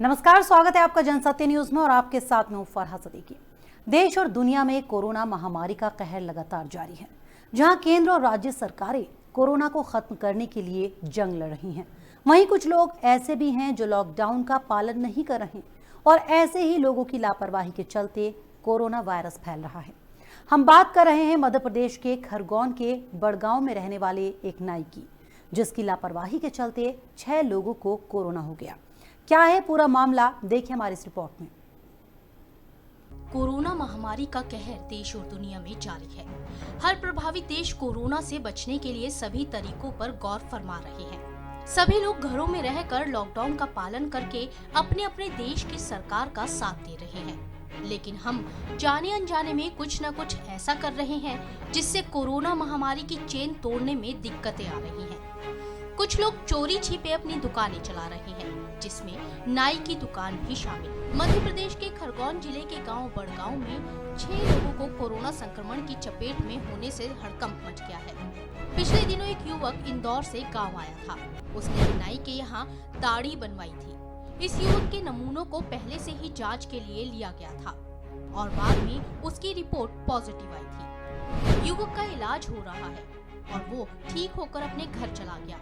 नमस्कार, स्वागत है आपका जनसत्य न्यूज में और आपके साथ में हूं फरहा सदीकी। देश और दुनिया में कोरोना महामारी का कहर लगातार जारी है। जहां केंद्र और राज्य सरकारें कोरोना को खत्म करने के लिए जंग लड़ रही हैं, वहीं कुछ लोग ऐसे भी हैं जो लॉकडाउन का पालन नहीं कर रहे और ऐसे ही लोगों की लापरवाही के चलते कोरोना वायरस फैल रहा है। हम बात कर रहे हैं मध्य प्रदेश के खरगोन के बड़गांव में रहने वाले एक नाई की, जिसकी लापरवाही के चलते 6 लोगों को कोरोना हो गया। क्या है पूरा मामला, देखिए हमारी इस रिपोर्ट में। कोरोना महामारी का कहर देश और दुनिया में जारी है। हर प्रभावित देश कोरोना से बचने के लिए सभी तरीकों पर गौर फरमा रहे हैं। सभी लोग घरों में रहकर लॉकडाउन का पालन करके अपने अपने देश की सरकार का साथ दे रहे हैं, लेकिन हम जाने अनजाने में कुछ न कुछ ऐसा कर रहे हैं जिससे कोरोना महामारी की चेन तोड़ने में दिक्कतें आ रही हैं। कुछ लोग चोरी छिपे अपनी दुकानें चला रहे हैं, जिसमें नाई की दुकान भी शामिल। मध्य प्रदेश के खरगोन जिले के गांव बड़गांव में 6 लोगों को कोरोना संक्रमण की चपेट में होने से हड़कंप मच गया है। पिछले दिनों एक युवक इंदौर से गांव आया था। उसने नाई के यहाँ दाढ़ी बनवाई थी। इस युवक के नमूनों को पहले से ही जांच के लिए लिया गया था और बाद में उसकी रिपोर्ट पॉजिटिव आई थी। युवक का इलाज हो रहा है और वो ठीक होकर अपने घर चला गया।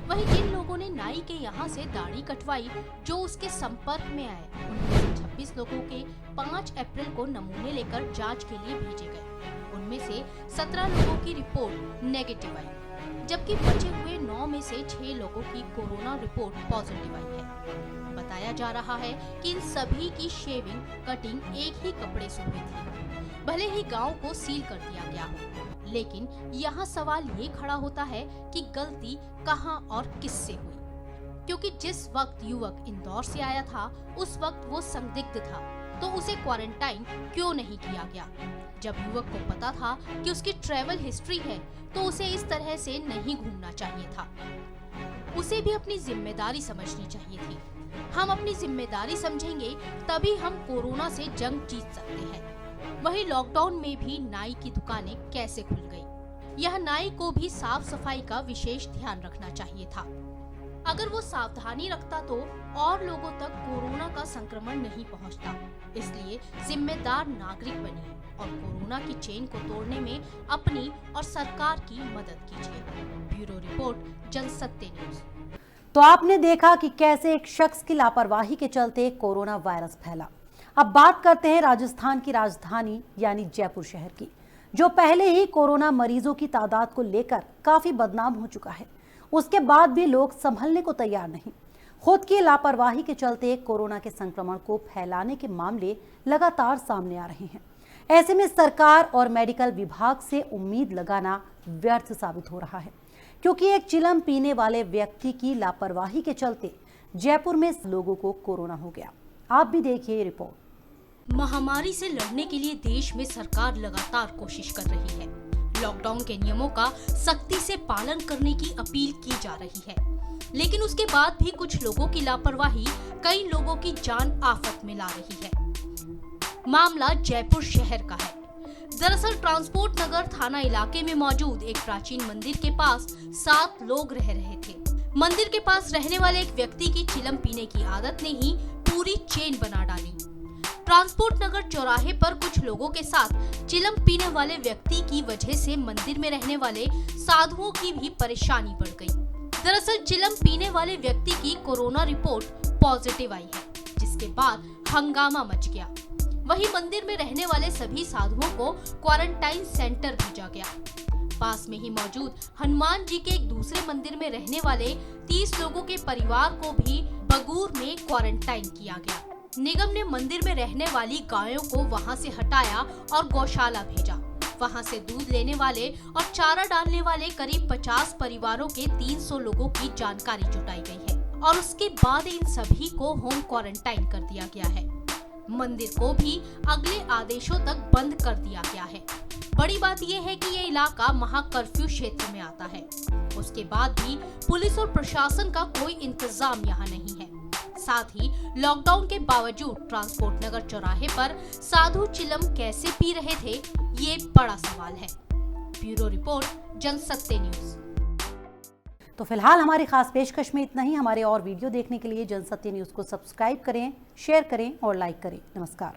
वहीं जिन लोगों ने नाई के यहाँ से दाढ़ी कटवाई, जो उसके संपर्क में आए, उनमें से 26 लोगों के 5 अप्रैल को नमूने लेकर जांच के लिए भेजे गए। उनमें से 17 लोगों की रिपोर्ट नेगेटिव आई, जबकि बचे हुए 9 में से 6 लोगों की कोरोना रिपोर्ट पॉजिटिव आई है। बताया जा रहा है कि इन सभी की शेविंग, कटिंग एक ही कपड़े से हुई थी। भले ही गाँव को सील कर दिया गया हो, लेकिन यहाँ सवाल ये खड़ा होता है कि गलती कहाँ और किससे हुई, क्योंकि जिस वक्त युवक इंदौर से आया था उस वक्त वो संदिग्ध था, तो उसे क्वारंटाइन क्यों नहीं किया गया? जब युवक को पता था कि उसकी ट्रैवल हिस्ट्री है, तो उसे इस तरह से नहीं घूमना चाहिए था। उसे भी अपनी जिम्मेदारी समझनी चाहिए थी। हम अपनी जिम्मेदारी समझेंगे तभी हम कोरोना से जंग जीत सकते हैं। वहीं लॉकडाउन में भी नाई की दुकानें कैसे खुल गई? यह नाई को भी साफ सफाई का विशेष ध्यान रखना चाहिए था। अगर वो सावधानी रखता तो और लोगों तक कोरोना का संक्रमण नहीं पहुंचता। इसलिए जिम्मेदार नागरिक बनिए और कोरोना की चेन को तोड़ने में अपनी और सरकार की मदद कीजिए। Bureau report, Jansatya news. तो आपने देखा कि कैसे एक शख्स की लापरवाही के चलते कोरोना वायरस फैला। अब बात करते हैं राजस्थान की राजधानी यानी जयपुर शहर की, जो पहले ही कोरोना मरीजों की तादाद को लेकर काफी बदनाम हो चुका है। उसके बाद भी लोग संभलने को तैयार नहीं। खुद की लापरवाही के चलते कोरोना के संक्रमण को फैलाने के मामले लगातार सामने आ रहे हैं। ऐसे में सरकार और मेडिकल विभाग से उम्मीद लगाना व्यर्थ साबित हो रहा है, क्योंकि एक चिलम पीने वाले व्यक्ति की लापरवाही के चलते जयपुर में लोगों को कोरोना हो गया। आप भी देखिए रिपोर्ट। महामारी से लड़ने के लिए देश में सरकार लगातार कोशिश कर रही है। लॉकडाउन के नियमों का सख्ती से पालन करने की अपील की जा रही है, लेकिन उसके बाद भी कुछ लोगों की लापरवाही कई लोगों की जान आफत में ला रही है। मामला जयपुर शहर का है। दरअसल ट्रांसपोर्ट नगर थाना इलाके में मौजूद एक प्राचीन मंदिर के पास 7 लोग रह रहे थे। मंदिर के पास रहने वाले एक व्यक्ति की चिलम पीने की आदत ने ही पूरी चेन बना डाली। ट्रांसपोर्ट नगर चौराहे पर कुछ लोगों के साथ चिलम पीने वाले व्यक्ति की वजह से मंदिर में रहने वाले साधुओं की भी परेशानी बढ़ गई। दरअसल चिलम पीने वाले व्यक्ति की कोरोना रिपोर्ट पॉजिटिव आई है, जिसके बाद हंगामा मच गया। वहीं मंदिर में रहने वाले सभी साधुओं को क्वारंटाइन सेंटर भेजा गया। पास में ही मौजूद हनुमान जी के एक दूसरे मंदिर में रहने वाले 30 लोगों के परिवार को भी बगूर में क्वारंटाइन किया गया। निगम ने मंदिर में रहने वाली गायों को वहां से हटाया और गौशाला भेजा। वहां से दूध लेने वाले और चारा डालने वाले करीब 50 परिवारों के 300 लोगों की जानकारी जुटाई गई है और उसके बाद इन सभी को होम क्वारंटाइन कर दिया गया है। मंदिर को भी अगले आदेशों तक बंद कर दिया गया है। बड़ी बात यह है कि ये इलाका महाकर्फ्यू क्षेत्र में आता है। उसके बाद भी पुलिस और प्रशासन का कोई इंतजाम यहाँ नहीं है। साथ ही लॉकडाउन के बावजूद ट्रांसपोर्ट नगर चौराहे पर साधु चिलम कैसे पी रहे थे, ये बड़ा सवाल है। Bureau report, Jansatya news. तो फिलहाल हमारी खास पेशकश में इतना ही। हमारे और वीडियो देखने के लिए जनसत्य न्यूज को सब्सक्राइब करें, शेयर करें और लाइक करें। नमस्कार।